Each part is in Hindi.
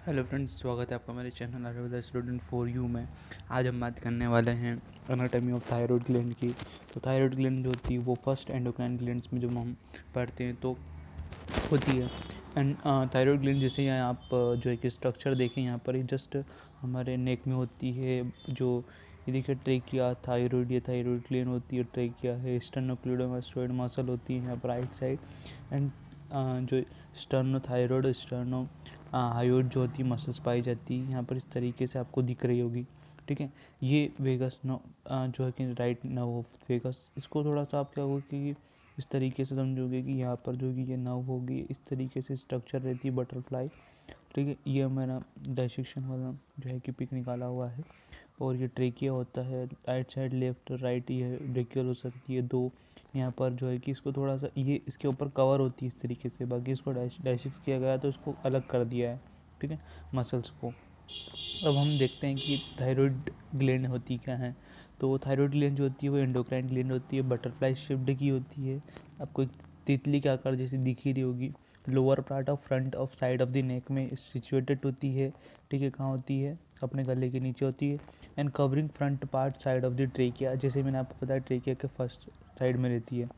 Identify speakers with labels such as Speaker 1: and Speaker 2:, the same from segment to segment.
Speaker 1: हेलो फ्रेंड्स, स्वागत है आपका मेरे channel Ayurveda student for you में। आज हम बात करने वाले हैं एनाटॉमी ऑफ थायराइड ग्लैंड की। तो थायराइड ग्लैंड जो होती है वो फर्स्ट एंडोक्राइन ग्लैंड्स में जब हम पढ़ते हैं तो होती है। एंड थायराइड ग्लैंड जैसे यहाँ आप जो है कि स्ट्रक्चर देखें, यहाँ पर जस्ट हमारे नेक में होती है। जो ये देखिए ट्रेकिया, थायराइड, ये थायराइड ग्लैंड होती है, ट्रेकिया है, स्टर्नोक्लेडोमास्टोइड मसल होती है यहाँ पर राइट साइड। एंड जो स्टर्नोथायराइड, स्टर्नो हायोइड जो होती है मसल्स पाई जाती है यहाँ पर, इस तरीके से आपको दिख रही होगी। ठीक है, ये वेगस नो जो है कि राइट नर्व ऑफ वेगस, इसको थोड़ा सा आप क्या होगा कि इस तरीके से समझोगे कि यहाँ पर जो कि ये नर्व होगी, इस तरीके से स्ट्रक्चर रहती है बटरफ्लाई। ठीक है, ये मैंने डाइसेक्शन वाला जो है कि पिक निकाला हुआ है। और ये ट्रेकिया होता है राइट साइड, लेफ्ट राइट, ये ब्रेकियल हो सकती है दो। यहाँ पर जो है कि इसको थोड़ा सा ये इसके ऊपर कवर होती है इस तरीके से, बाकी इसको डाइसेक्स किया गया तो इसको अलग कर दिया है। ठीक है, मसल्स को। अब हम देखते हैं कि थायराइड ग्लैंड होती क्या है। तो थायराइड ग्लैंड जो होती है वो एंडोक्राइन ग्लैंड होती है, बटरफ्लाई शेप्ड की होती है। आपको एक तितली के आकार जैसी दिख ही रही होगी। Lower part of front of side of the neck में सिचुएटेड होती है। ठीक है, कहाँ होती है? अपने गले के नीचे होती है। And covering front part side of the trachea, जैसे मैंने आपको बताया ट्रेकिया के फर्स्ट साइड में रहती है।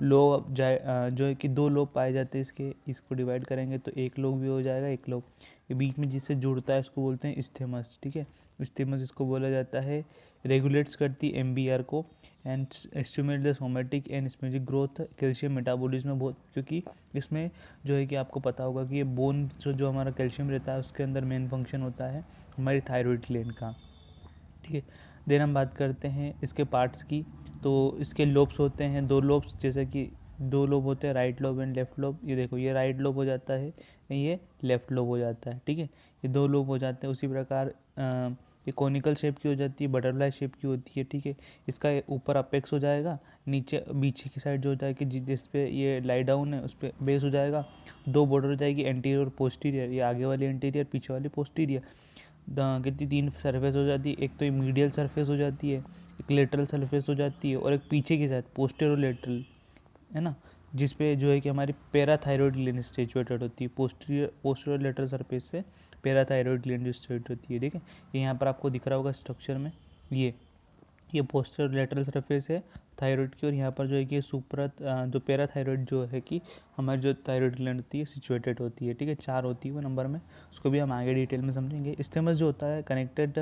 Speaker 1: लोब जो है कि दो लोब पाए जाते हैं इसके, इसको डिवाइड करेंगे तो एक लोब भी हो जाएगा, एक लोब ये बीच में जिससे जुड़ता है उसको बोलते हैं इस्थेमस। ठीक है, इस्थेमस इसको बोला जाता है। रेगुलेट्स करती है एमबीआर को and stimulate the somatic and specific growth, calcium metabolism बहुत, क्योंकि इसमें जो है कि आपको पता होगा कि ये बोन जो हमारा कैल्शियम रहता है उसके अंदर मेन फंक्शन होता है हमारी थायराइड ग्लैंड का। ठीक है, देन हम बात करते हैं इसके पार्ट्स की। तो इसके लोब्स होते हैं, दो लोब्स, जैसे कि दो लोब होते हैं, right lobe and left lobe. ये देखो, ये राइट लोब हो जाता है, ये लेफ्ट लोब हो जाता है। ठीक है, ये दो लोब हो जाते हैं। उसी प्रकार ये कॉनिकल शेप की हो जाती है, बटरफ्लाई शेप की होती है। ठीक है, इसका ऊपर अपेक्स हो जाएगा, नीचे पीछे की साइड जो होता है कि जिस पे ये लाई डाउन है उस पर बेस हो जाएगा। दो बॉर्डर हो जाएगी, एंटीरियर और पोस्टीरियर, ये आगे वाली एंटीरियर, पीछे वाली पोस्टीरियर। कितनी तीन सरफेस हो जाती है, एक तो मीडियल सरफेस हो जाती है, एक लेटरल सरफेस हो जाती है, और एक पीछे की साइड पोस्टेरो लेटरल, है ना, जिस पे जो है कि हमारी पैराथायरॉयड ग्लैंड सिचुएटेड होती है। पोस्टीरियर लेटरल सरफेस पे पैराथायरॉयड ग्लैंड जो सिचुएट होती है। ठीक है, ये यहाँ पर आपको दिख रहा होगा स्ट्रक्चर में। ये पोस्टीरियर लेटरल सरफेस है थायराइड की, और यहाँ पर जो है कि सुप्रा जो पैराथायरॉयड जो है कि हमारी जो थायराइड ग्लैंड होती है सिचुएटेड होती है। ठीक है, चार होती है वो नंबर में, उसको भी हम आगे डिटेल में समझेंगे। स्टेमस जो होता है कनेक्टेड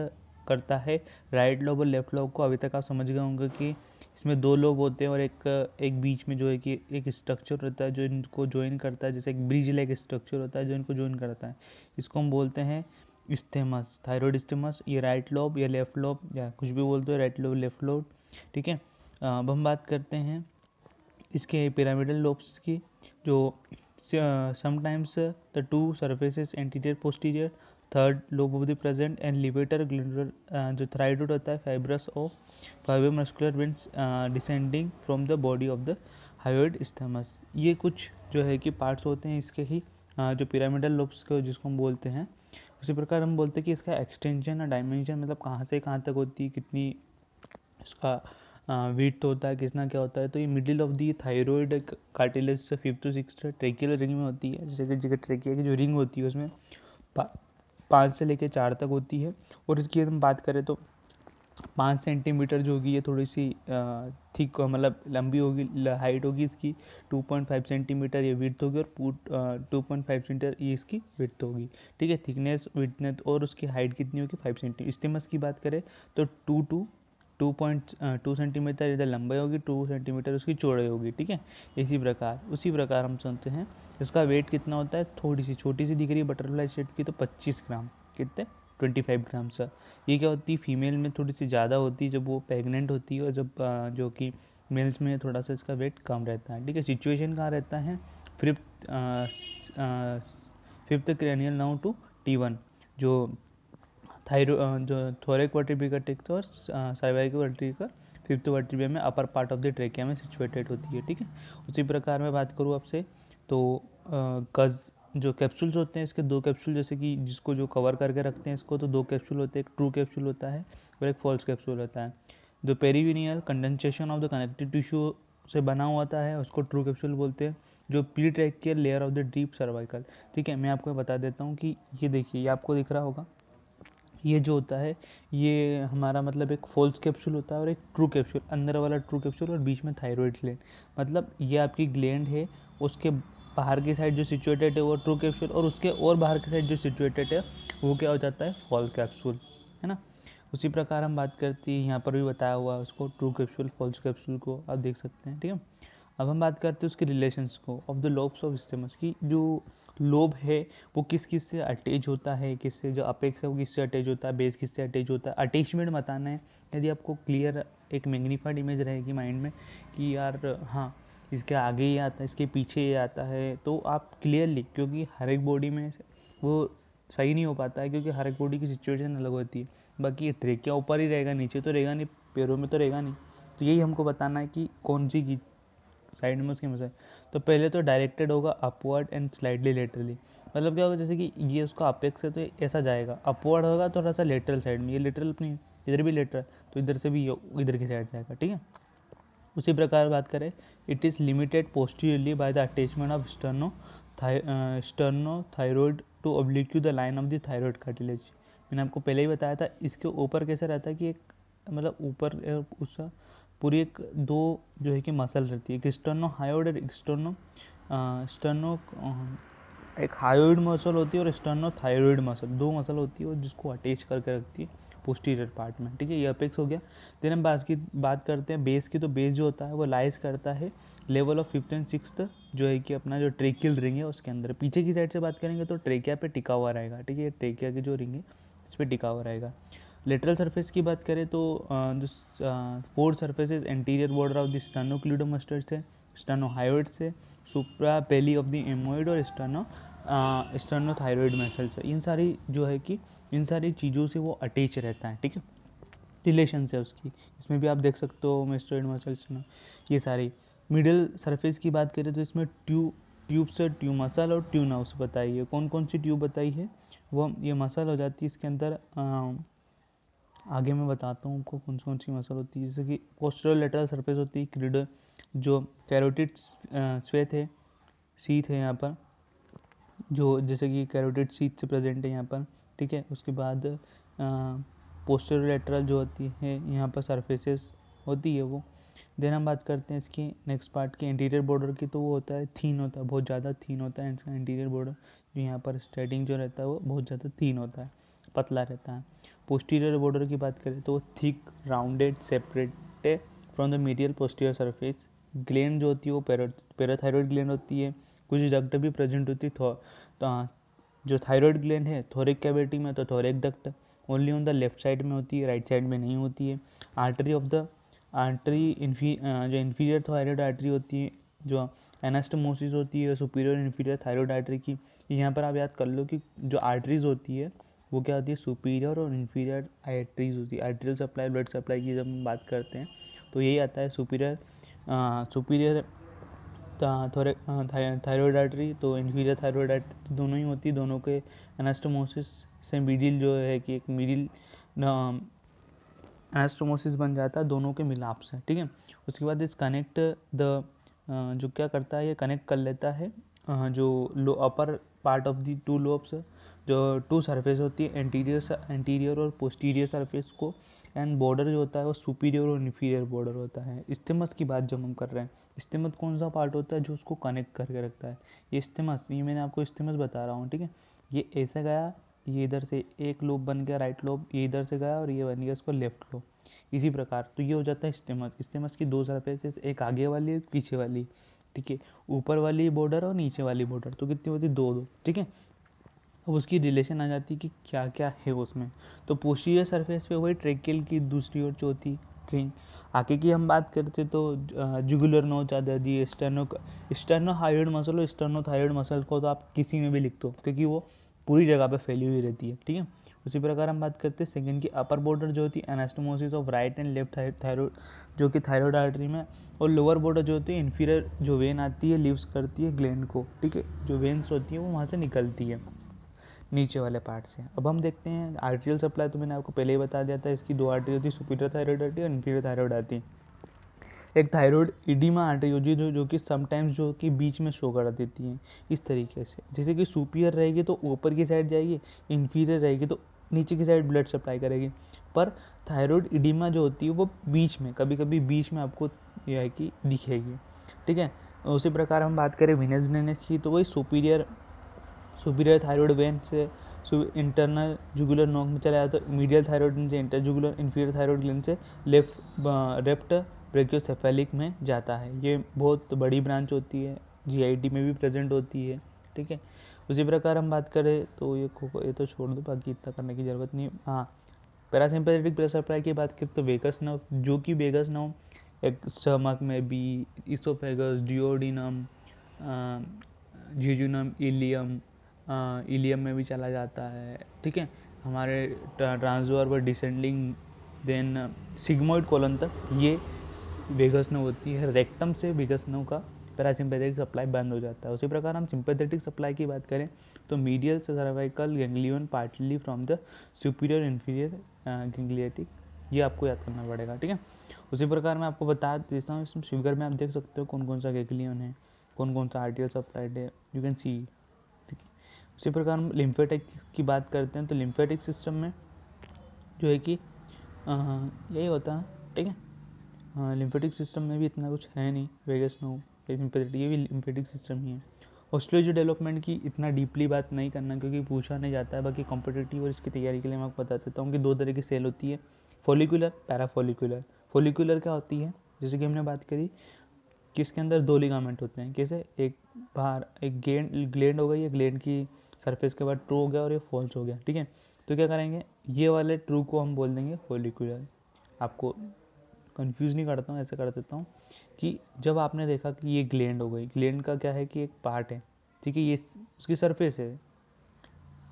Speaker 1: करता है राइट लोब और लेफ्ट लोब को। अभी तक आप समझ गए होंगे कि इसमें दो लोब होते हैं और एक बीच में जो है कि एक स्ट्रक्चर रहता है जो इनको ज्वाइन करता है, जैसे एक ब्रिज लाइक स्ट्रक्चर होता है जो इनको ज्वाइन करता है। इसको हम बोलते हैं स्टेमस, थायराइड स्टेमस। ये राइट लोब या लेफ्ट लोब या कुछ भी बोलते हो, राइट लोब लेफ्ट लोब। ठीक है, अब हम बात करते हैं इसके पिरामिडल लोब्स की। जो sometimes the two surfaces anterior posterior, third lobe of the present and levator glandular जो थायराइड होता है fibrous of fiber muscular veins descending from the body of the hyoid stems. ये कुछ जो है कि पार्ट्स होते हैं इसके ही, जो पिरामिडल लोब्स को जिसको हम बोलते हैं। उसी प्रकार हम बोलते हैं कि इसका एक्सटेंशन और डायमेंशन, मतलब कहाँ से कहाँ तक होती है, कितनी इसका वेट तो होता है, कितना क्या होता है। तो ये middle of the thyroid cartilage से 5 to 6 ट्रेकियल रिंग में होती है। जैसे कि जगह ट्रेकिया की जो रिंग होती है उसमें 5 से लेकर 4 तक होती है। और इसकी हम बात करें तो 5 सेंटीमीटर जो होगी ये थोड़ी सी थिक, मतलब लंबी होगी, हाइट होगी इसकी 2.5 सेंटीमीटर ये विड्थ होगी, और 2.5 सेंटीमीटर ये इसकी विड्थ होगी। ठीक है, थिकनेस, विड्थनेस, और उसकी हाइट कितनी होगी 5 सेंटीमीटर। स्टेमस की बात करें तो 2 सेंटीमीटर इधर लंबाई होगी, 2 सेंटीमीटर उसकी चौड़ाई होगी। ठीक है, उसी प्रकार हम सुनते हैं इसका वेट कितना होता है। थोड़ी सी छोटी सी दिख रही है बटरफ्लाई शेप की, तो 25 ग्राम, कितने 25 ग्राम का। ये क्या होती है, फीमेल में थोड़ी सी ज़्यादा होती है जब वो प्रेग्नेंट होती है, और जब जो कि मेल्स में थोड़ा सा इसका वेट कम रहता है। ठीक है, सिचुएशन कहाँ रहता है, fifth fifth cranial now to T1, जो जो थोरेक वर्टिब्रिका टेक्ट और सर्वाइकल वर्टिब्रिका फिफ्थ वर्टिब्रा में upper part of the trachea में सिचुएटेड होती है। ठीक है, उसी प्रकार मैं बात करूँ आपसे तो कज जो कैप्सूल्स होते हैं इसके दो कैप्सूल, जैसे कि जिसको जो कवर करके रखते हैं इसको, तो दो कैप्सूल होते हैं, एक ट्रू कैप्सूल होता है और एक फॉल्स कैप्सूल होता है। The perivenial condensation of the connective tissue से बना हुआ होता है उसको ट्रू कैप्सूल बोलते हैं, जो pre tracheal layer of the deep cervical. ठीक है, मैं आपको बता देता हूँ कि ये देखिए, ये आपको दिख रहा होगा, ये जो होता है ये हमारा मतलब एक फॉल्स कैप्सूल होता है और एक ट्रू कैप्सूल, अंदर वाला ट्रू कैप्सूल और बीच में थायराइड ग्लैंड। मतलब ये आपकी ग्लैंड है, उसके बाहर की साइड जो सिचुएटेड है वो ट्रू कैप्सूल, और उसके और बाहर की साइड जो सिचुएटेड है वो क्या हो जाता है, फॉल कैप्सूल, है ना। उसी प्रकार हम बात करते हैं, यहाँ पर भी बताया हुआ है उसको, ट्रू कैप्सूल फॉल्स कैप्सूल को आप देख सकते हैं। ठीक है, अब हम बात करते हैं उसके रिलेशंस को, of the lobes of stems की, जो लोब है वो किस किस से अटैच होता है, किससे, जो अपेक्स है वो किससे अटैच होता है, बेस किससे अटैच होता है, अटैचमेंट बताना है। यदि आपको क्लियर एक मैग्नीफाइड इमेज रहेगी माइंड में कि यार हाँ इसके आगे ये आता है, इसके पीछे ये आता है, तो आप क्लियरली, क्योंकि हर एक बॉडी में वो सही नहीं हो पाता है, क्योंकि हर एक बॉडी की सिचुएशन अलग होती है। बाकी ट्रेकिया ऊपर ही रहेगा, नीचे तो रहेगा नहीं, पैरों में तो रहेगा नहीं, तो यही हमको बताना है कि कौन सी की साइड में उसकी मसाज। तो पहले तो डायरेक्टेड होगा अपवर्ड एंड स्लाइडली लेटरली, मतलब क्या होगा, जैसे कि ये उसका अपेक्स है तो ये ऐसा जाएगा, अपवर्ड होगा थोड़ा सा लेटरल साइड में, ये लेटरल अपनी इधर भी लेटरल, तो इधर से भी इधर की साइड जाएगा। ठीक है, उसी प्रकार बात करें, it is limited posteriorly by the attachment of sternothyroid to oblique the line of the thyroid cartilage. मैंने आपको पहले ही बताया था, इसके ऊपर कैसे रहता है कि एक मतलब ऊपर उसका पूरी एक दो जो है कि मसल रहती है, एक स्टर्नोहायोइड और स्टर्नो एक हायोइड मसल होती है और स्टर्नोथायरॉइड मसल, दो मसल होती है और जिसको अटैच करके रखती है पोस्टीरियर पार्ट में। ठीक है, ये अपेक्स हो गया। देन हम बात करते हैं बेस की, तो बेस जो होता है वो लाइज करता है level of 5th and 6th, जो है कि अपना जो ट्रेकियल रिंग है उसके अंदर। पीछे की साइड से बात करेंगे तो ट्रेकिया पे टिका हुआ रहेगा। ठीक है, ट्रेकिया की जो रिंग है इस पर टिका हुआ रहेगा। लेटरल सरफेस की बात करें तो जो 4 surfaces anterior border of the sternocleidomastoid से, स्टर्नोहायोइड से, सुप्रा पेली ऑफ द एमोइड और स्टर्नोथायरॉइड मसल से, इन सारी जो है कि इन सारी चीज़ों से वो अटैच रहता है। ठीक है, रिलेशन है उसकी, इसमें भी आप देख सकते हो मेस्टोइड मसल्स में, ये सारी। मिडिल सरफेस की बात करें तो इसमें ट्यूब से ट्यूब मसल और ट्यूब नाउस बताई है। कौन कौन सी ट्यूब बताई है, वो ये मसल हो जाती है इसके अंदर। आगे मैं बताता हूँ आपको कौन सी मसल होती है, जैसे कि पोस्टेरोलेटरल सरफेस होती है, क्रीडर जो कैरोटिड स्वेथ है, सीथ है यहाँ पर, जो जैसे कि कैरोटिड सीथ से प्रेजेंट है यहाँ पर। ठीक है, उसके बाद पोस्टेरोलेटरल जो होती है यहाँ पर सरफेसेस होती है वो। देन हम बात करते हैं इसकी नेक्स्ट पार्ट की इंटीरियर बॉर्डर की, तो वो होता है थीन, होता है बहुत ज़्यादा थीन होता है इसका इंटीरियर बॉर्डर, जो यहाँ पर स्ट्रेटिंग जो रहता है वो बहुत ज़्यादा थीन होता है, पतला रहता है। पोस्टीरियर बॉर्डर की बात करें तो वो thick rounded separated from the medial posterior surface. Gland जो होती है वो पैराथायरॉइड ग्लैंड होती है, कुछ डक्ट भी प्रेजेंट होती है। तो जो थायरॉइड ग्लैंड है थोरिक कैविटी में, तो थोरिक duct only on the left side में होती है, राइट साइड में नहीं होती है। आर्टरी ऑफ द आर्टरी जो इन्फीरियर थायरॉइड आर्टरी होती है, जो एनास्टोमोसिस होती है सुपीरियर इन्फीरियर थायरॉइड आर्टरी की, यहाँ पर आप याद कर लो कि जो आर्टरीज होती है वो क्या होती है, सुपीरियर और इन्फीरियर आर्टरीज होती है। आर्टरियल सप्लाई, ब्लड सप्लाई की जब हम बात करते हैं तो यही आता है सुपीरियर थायरॉइड आर्टरी, तो इन्फीरियर थायरॉइड आर्टरी दोनों ही होती है। दोनों के एनास्टोमोसिस से मिडिल जो है कि एक मिडिल एनास्टोमोसिस बन जाता है दोनों के मिलाप से। ठीक है, उसके बाद इस कनेक्ट द जो क्या करता है, ये कनेक्ट कर लेता है जो upper part of the two lobes, जो टू सरफेस होती है एंटीरियर और पोस्टीरियर सरफेस को। एंड बॉर्डर जो होता है वो सुपीरियर और इन्फीरियर बॉर्डर होता है। स्टेमस की बात जब हम कर रहे हैं, स्टेमस कौन सा पार्ट होता है जो उसको कनेक्ट करके रखता है, ये स्टेमस, ये मैंने आपको स्टेमस बता रहा हूँ। ठीक है, ये ऐसे गया, ये इधर से एक लोब बन गया राइट लोब, ये इधर से गया और ये बन गया इसको लेफ्ट लोब, इसी प्रकार। तो ये हो जाता है स्टेमस। स्टेमस की दो सरफेसेस, एक आगे वाली एक पीछे वाली। ठीक है, ऊपर वाली बॉर्डर और नीचे वाली बॉर्डर, तो कितनी होती है, दो। ठीक है, अब उसकी रिलेशन आ जाती है कि क्या क्या है उसमें। तो पोस्टीरियर सरफेस पे वही ट्रेकियल की दूसरी ओर जो होती रिंग। आगे की हम बात करते तो जुगुलर नोच आ जाती है, स्टर्नोहायोइड मसल और स्टर्नोथायरॉइड मसल को तो आप किसी में भी लिख दो, क्योंकि वो पूरी जगह पे फैली हुई रहती है। ठीक है, उसी प्रकार हम बात करते हैं सेकंड की, अपर बॉर्डर जो होती है anastomosis of right and left thyroid, जो कि थायरॉइड आर्टरी में। और लोअर बॉर्डर जो होती है इन्फीरियर, जो वेन आती है लीव्स करती है ग्लैंड को। ठीक है, जो वेन्स होती है वो वहाँ से निकलती है नीचे वाले पार्ट से। अब हम देखते हैं आर्टेरियल सप्लाई, तो मैंने आपको पहले ही बता दिया था, इसकी दो आर्टरी होती है, सुपीरियर थायरॉइड आर्टरी और इन्फीरियर थायरॉइड आर्टरी। एक थायराइड इडीमा आर्टरी होती है जो कि समटाइम्स जो कि बीच में शो कर देती है इस तरीके से, जैसे कि सुपीरियर रहेगी तो ऊपर की साइड जाएगी, इंफीरियर रहेगी तो नीचे की साइड ब्लड सप्लाई करेगी। पर थायराइड इडीमा जो होती है वो बीच में, कभी कभी बीच में आपको यह है कि दिखेगी, ठीक है। उसी प्रकार हम बात करें वीनस ड्रेनेज की, तो वही सुपीरियर थायराइड वेन से इंटरनल जुगुलर नोक में चला जाता है, मीडियल थायराइड ग्लैंड से इंटरजुगुलर इंफीरियर थायराइड ग्लैंड से लेफ्ट ब्रेकियोसेफेलिक में जाता है। ये बहुत बड़ी ब्रांच होती है, जीआईटी में भी प्रेजेंट होती है, ठीक है। उसी प्रकार हम बात करें तो ये तो छोड़ दो, बाकी इतना करने की ज़रूरत नहीं। हाँ, पैरासिम्पैथेटिक ब्लड सप्लाई की बात करें तो वेगस नर्व, जो कि वेगस नर्व एक स्टमक में भी, इसोफेगस, डिओडिनम, जिजुनम, इलियम में भी चला जाता है, ठीक है। हमारे transverse descending then sigmoid colon तक ये वेगस नर्व होती है। रेक्टम से वेगस नर्व का पैरासिम्पैथेटिक सप्लाई बंद हो जाता है। उसी प्रकार हम सिंपैथेटिक सप्लाई की बात करें तो medial cervical ganglion partly from the superior inferior ganglionic, ये आपको याद करना पड़ेगा, ठीक है। उसी प्रकार मैं आपको बता देता हूँ, इसमें फिगर में आप देख सकते हो कौन कौन सा गैंग्लियन है, कौन कौन सा आर्टियल सप्लाइड है, यू कैन सी, ठीक है। उसी प्रकार हम लिम्फेटिक की बात करते हैं तो लिम्फेटिक सिस्टम में जो है कि यही होता है, ठीक है। लिम्फेटिक सिस्टम में भी इतना कुछ है नहीं, वेगस नर्व, सिंपैथेटिक, ये भी लिम्फेटिक सिस्टम ही है। ऑस्टियोलॉजी डेवलपमेंट की इतना डीपली बात नहीं करना क्योंकि पूछा नहीं जाता है। बाकी कॉम्पिटिटिव और इसकी तैयारी के लिए मैं आपको बता देता हूँ कि दो तरह की सेल होती है, फॉलिकुलर, पैराफॉलिकुलर। फॉलिकुलर क्या होती है, जैसे कि हमने बात करी कि इसके अंदर दो लिगामेंट होते हैं, कैसे, एक बाहर एक ग्लैंड हो गई, ये ग्लैंड की सरफेस के बाद ट्रू हो गया और ये फॉल्स हो गया, ठीक है। तो क्या करेंगे, ये वाले ट्रू को हम बोल देंगे फॉलिकुलर। आपको कंफ्यूज नहीं करता हूँ, ऐसे कर देता हूँ कि जब आपने देखा कि ये ग्लैंड हो गई, ग्लैंड का क्या है कि एक पार्ट है, ठीक है, ये उसकी सरफेस है।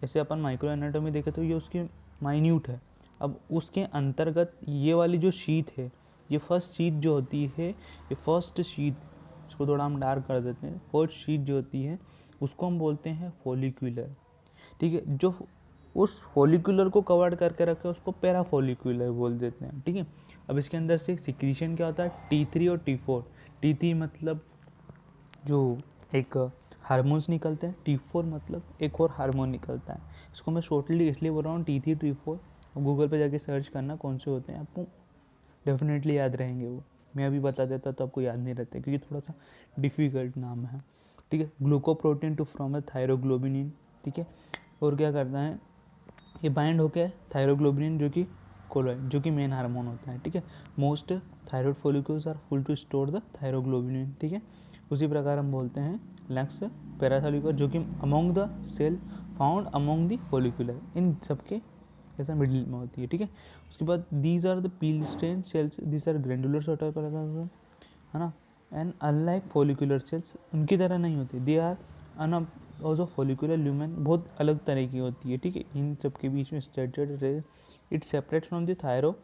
Speaker 1: जैसे अपन माइक्रो एनाटॉमी देखे तो ये उसकी माइन्यूट है। अब उसके अंतर्गत ये वाली जो शीथ है, ये फर्स्ट शीथ जो होती है, ये फर्स्ट शीथ, इसको थोड़ा हम डार्क कर देते हैं, फर्स्ट शीथ जो होती है उसको हम बोलते हैं फॉलिकुलर, ठीक है। जो उस फॉलिकुलर को कवर करके रखे उसको पैराफॉलिकुलर बोल देते हैं, ठीक है। अब इसके अंदर से सिक्रीशन क्या होता है, T3 और T4। T3 मतलब जो एक हार्मोन्स निकलते हैं, T4 मतलब एक और हार्मोन निकलता है। इसको मैं शॉर्टली इसलिए बोल रहा हूँ T3 T4, गूगल पे जाके सर्च करना कौन से होते हैं, आपको डेफिनेटली याद रहेंगे वो। मैं अभी बता देता तो आपको याद नहीं रहते क्योंकि थोड़ा सा डिफ़िकल्ट नाम है, ठीक है। ग्लूकोप्रोटीन टू फ्रॉम थायरोग्लोबिनिन, ठीक है। और क्या करता है, ये बाइंड होकर थायरोग्लोबिनिन जो कि मेन हार्मोन होता है, ठीक है। Most thyroid follicles are full to store the thyroglobulin, ठीक है। उसी प्रकार हम बोलते हैं नेक्स्ट पैराथॉलिकुलर, जो कि among the cell found among the follicular, इन सबके ऐसा मिडिल में होती है, ठीक है। उसके बाद these are the pale stain cells, these are granular sort of, है ना। एंड अनलाइक फॉलिकुलर सेल्स, उनकी तरह नहीं होती, they are an also follicular lumen, बहुत अलग तरह की होती है, ठीक है। इन सब के बीच में striated it separate from the thyro,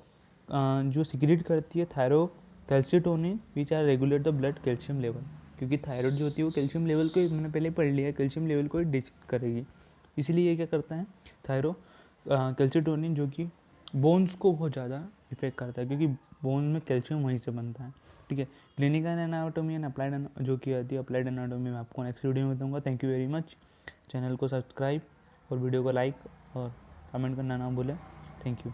Speaker 1: जो सिक्रेट करती है thyro calcitonin which are regulate the blood calcium level, क्योंकि थायराइड जो होती है वो कैल्शियम लेवल को, मैंने पहले पढ़ लिया है, कैल्शियम लेवल को डिटेक्ट करेगी। इसीलिए ये क्या करता है, थायरो कैल्सिटोनिन जो कि बोन्स को बहुत ज़्यादा इफेक्ट करता है, क्योंकि बोन में कैल्शियम वहीं से बनता है, ठीक है। क्लिनिकल एनाटॉमी एंड अप्लाइड जो की आती है अप्लाइड एनाटॉमी, मैं आपको नेक्स्ट वीडियो में बताऊंगा। Thank you very much. Channel को सब्सक्राइब और वीडियो को लाइक और कमेंट करना ना भूलें। Thank you.